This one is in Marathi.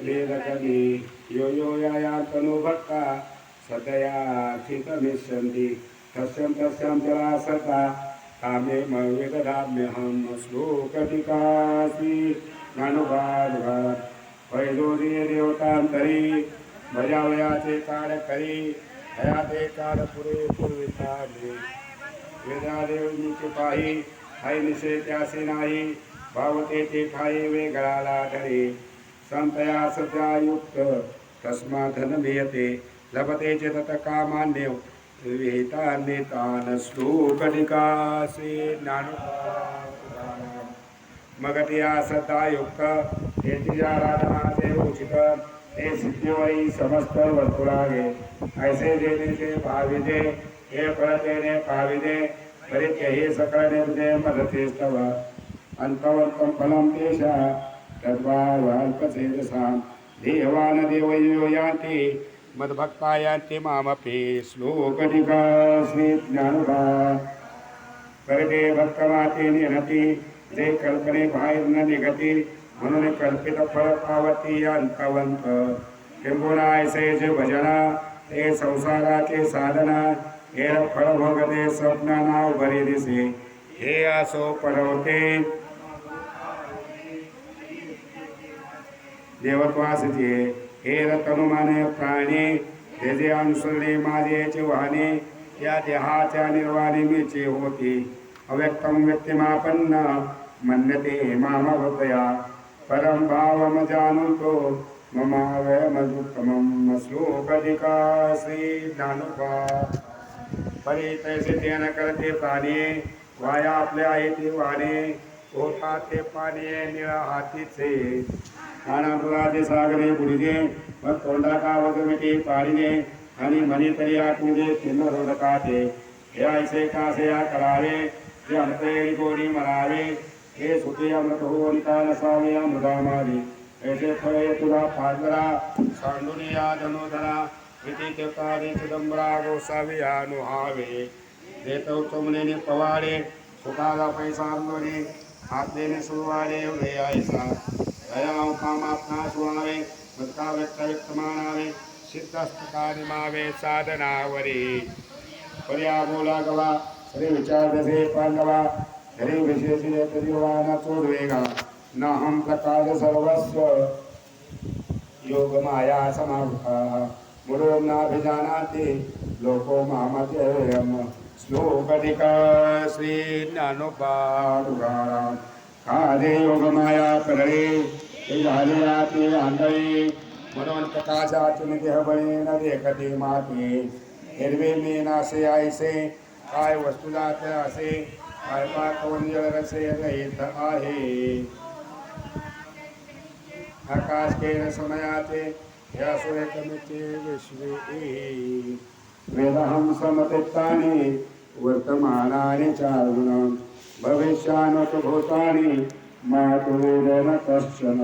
वेदकवी यो यो यायातनो भक्ता सतयाचितमिष्यन्ति तस्यं तस्यां जलासता कामे वेदधाम्यहं श्लोकटिकासी ज्ञानोभागवा वैदोदीय देवतांतरी बजावयाचे काळ करी हयाते काळ पुरे पूर्विताले वेदादेवनीचे पाही हाय निशे त्यासे नाही भावते ते खाये वेगळाला धरे संतया सत्यायुक्त तस्मा धन मियते लभते च तत कामान्य विहितान्यतान श्लोकटिकासे ज्ञानोपासना मगतिया सत्तायुक्त तेची आराधना ते उचित ते सिद्धिवरी समस्त वर्तुळागे ऐसे जेनेचे भाविजे हे फळतेने पाविजे परित्य हे सकळ निर्दय मदते स्तव अंतवंतम फलम तेषा तद्वाल्पसेदसां देवान देवयो यान्ति मद्भक्ता यान्ति मामपि श्लोकटिका श्री ज्ञानोबा करते भक्तमाते निहती जे कल्पने बाहेर न निघती म्हणून कल्पित फळ पावती अंतवंत किंबुना ऐसे जे भजना ते संसाराचे साधना हे फळ भोगते स्वप्नाना उभरी दिसे हे असो पडवते देवत्वासचे हे रतनुमाने प्राणी हे जे अनुसरणे माझेचे वाहने या देहाच्या निर्वाणी मीचे होती अव्यक्तम व्यक्तिमापन्न मन्यते मामवतया परम भावम जानुतो ममावयमदुत्तमं श्लोकटिका श्री ज्ञानोबा परी तैसे ध्यान करते प्राणी वाया आपल्या आहे ते वाणे होतात ते पाणी निळा हातीचे आनंदराजे सागरे बुडीजे मग तोंडा का वगमिटे पाडीने आणि मनी तरी आतमध्ये चिन्ह रोधकाते हे ऐसे कासे या करावे हे अंतरी गोडी मरावे हे सुखे अमृत हो निता नसावे या मृदा मारी ऐसे फळे तुला फादरा सांडून या धनुधरा इति तेकारे चिदंबरा गोसावे या नुहावे देतो चमनेने पवाडे सुखाला पैसा अंगणे हात देणे सुवाडे एवढे ऐसा दया काम आपणा सुवावे भक्ता व्यक्त व्यक्त मानावे सिद्धस्तकानि मावे साधनावरी पर्या बोला गवा श्री विचार दसे पांडवा हरे विशेषिले तदिवाना चोडवेगा नाहं प्रकाश सर्वस्व योग माया समावृता मुरो नाभिजानाति लोको मामत्ययम् श्लोकटिका श्री ज्ञानोबा तुकाराम काजे योग माया करणे हे झाले आते आंधळे म्हणून प्रकाशातून देह बळे न देखते माते हिरवे मी नासे आयसे काय वस्तू जात असे काय पाकवन जळ रसे रहित आहे आकाश केन समयाते या सूर्यकमिते विश्वे वेदहं समतित्तानि वर्तमानानि चार्जुन भविष्यानि भूतानि मातु वेद न कश्चन।